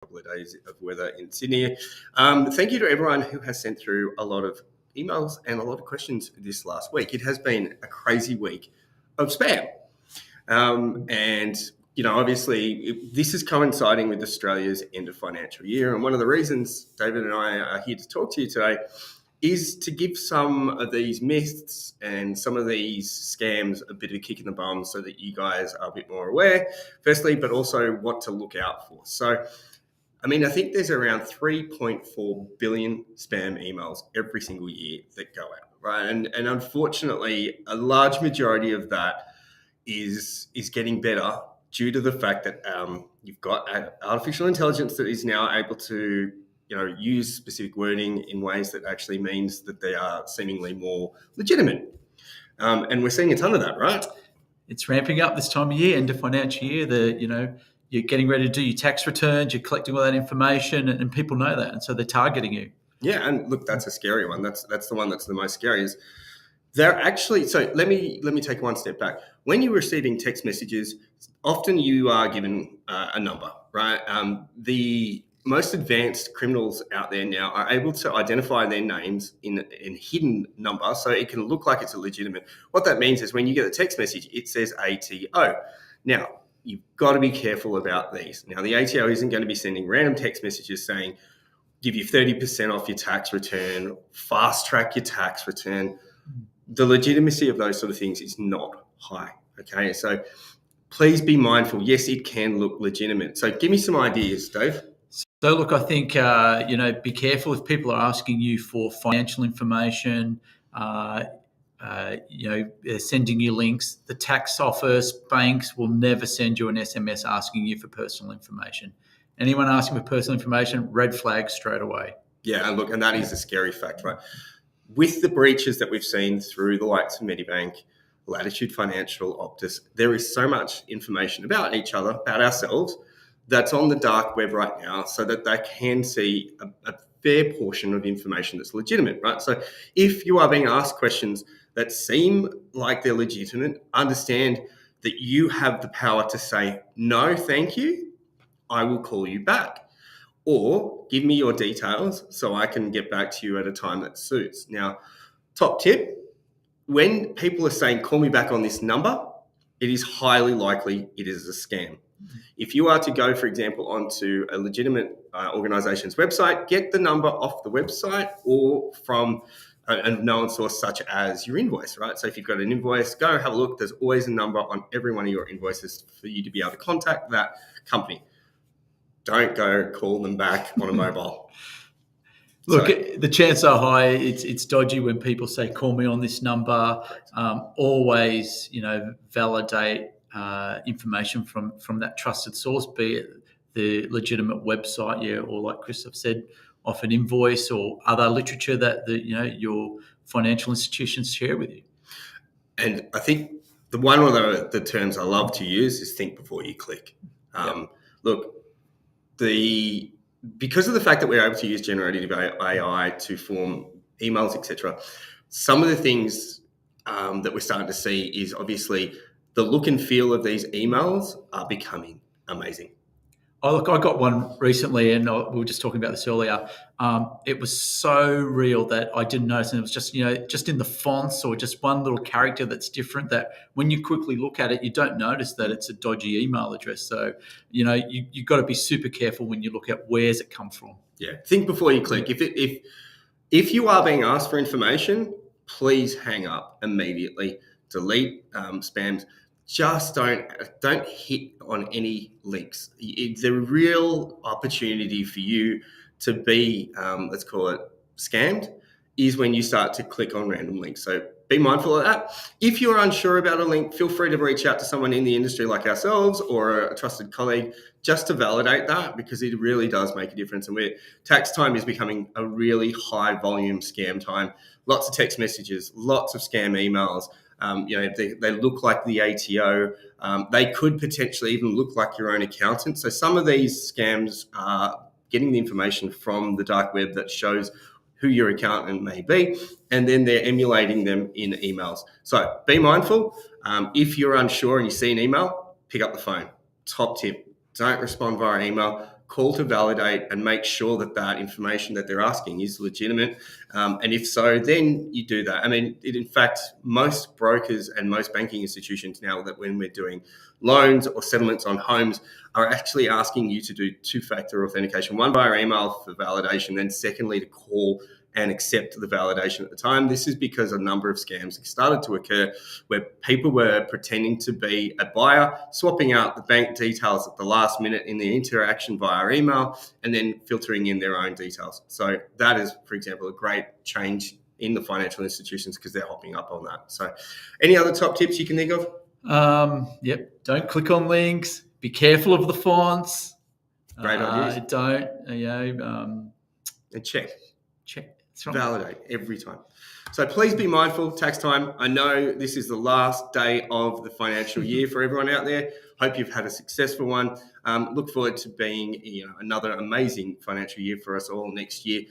couple of days of weather in Sydney. Thank you to everyone who has sent through a lot of emails and a lot of questions this last week. It has been a crazy week of spam. And, obviously this is coinciding with Australia's end of financial year. And one of the reasons David and I are here to talk to you today is to give some of these myths and some of these scams a bit of a kick in the bum so that you guys are a bit more aware, firstly, but also what to look out for. So, I think there's around 3.4 billion spam emails every single year that go out, right? And unfortunately, a large majority of that is getting better due to the fact that you've got artificial intelligence that is now able to use specific wording in ways that actually means that they are seemingly more legitimate. And we're seeing a ton of that, right? It's ramping up this time of year, end of financial year. You're getting ready to do your tax returns, you're collecting all that information, and people know that, and so they're targeting you. Yeah, and look, that's a scary one. That's the one that's the most scary. Is they're actually, so let me take one step back. When you're receiving text messages, often you are given a number, right? The most advanced criminals out there now are able to identify their names in hidden number, so it can look like it's a legitimate. What that means is when you get a text message, it says ATO. Now, you've got to be careful about these. Now, the ATO isn't going to be sending random text messages saying, give you 30% off your tax return, fast track your tax return. The legitimacy of those sort of things is not high, okay? So please be mindful. Yes, it can look legitimate. So give me some ideas, Dave. So look, I think, be careful if people are asking you for financial information, they're sending you links. The tax office, banks will never send you an SMS asking you for personal information. Anyone asking for personal information, red flag straight away. Yeah, and look, and that is a scary fact, right? With the breaches that we've seen through the likes of Medibank, Latitude Financial, Optus, there is so much information about each other, about ourselves, that's on the dark web right now so that they can see a fair portion of information that's legitimate, right? So if you are being asked questions that seem like they're legitimate, understand that you have the power to say, no, thank you, I will call you back. Or give me your details so I can get back to you at a time that suits. Now, top tip, when people are saying, call me back on this number, it is highly likely it is a scam. If you are to go, for example, onto a legitimate organisation's website, get the number off the website or from a known source such as your invoice, right? So if you've got an invoice, go have a look. There's always a number on every one of your invoices for you to be able to contact that company. Don't go call them back on a mobile. Look, the chances are high it's dodgy when people say, call me on this number. Always, validate information from that trusted source, be it the legitimate website, or like Kristof said, off an invoice or other literature that your financial institutions share with you. And I think the one of the terms I love to use is think before you click. Look, because of the fact that we're able to use generative AI to form emails, etc., some of the things that we're starting to see is obviously the look and feel of these emails are becoming amazing. Oh, look, I got one recently, and we were just talking about this earlier. It was so real that I didn't notice, and it was just, just in the fonts or just one little character that's different, that when you quickly look at it, you don't notice that it's a dodgy email address. So, you've got to be super careful when you look at where's it come from. Yeah, think before you click. If you are being asked for information, please hang up immediately. Delete spams. Just don't hit on any links. The real opportunity for you to be, let's call it, scammed is when you start to click on random links. So be mindful of that. If you're unsure about a link, feel free to reach out to someone in the industry like ourselves or a trusted colleague just to validate that, because it really does make a difference. And tax time is becoming a really high volume scam time. Lots of text messages, lots of scam emails. They look like the ATO. They could potentially even look like your own accountant. So some of these scams are getting the information from the dark web that shows who your accountant may be, and then they're emulating them in emails. So be mindful. If you're unsure and you see an email, pick up the phone. Top tip, don't respond via email. call to validate and make sure that that information that they're asking is legitimate. And if so, then you do that. I mean, in fact, most brokers and most banking institutions now, that when we're doing loans or settlements on homes, are actually asking you to do two-factor authentication, one via email for validation, then secondly to call and accept the validation at the time. This is because a number of scams started to occur where people were pretending to be a buyer, swapping out the bank details at the last minute in the interaction via email, and then filtering in their own details. So that is, for example, a great change in the financial institutions because they're hopping up on that. So any other top tips you can think of? Yep. Don't click on links. Be careful of the fonts. Great ideas. Don't, and check. That's right. Validate every time. So please be mindful. Tax time. I know this is the last day of the financial year for everyone out there. Hope you've had a successful one. Look forward to being another amazing financial year for us all next year.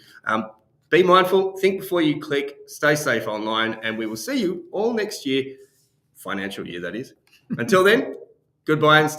Be mindful. Think before you click. Stay safe online, and we will see you all next year. Financial year, that is. Until then, goodbye and stay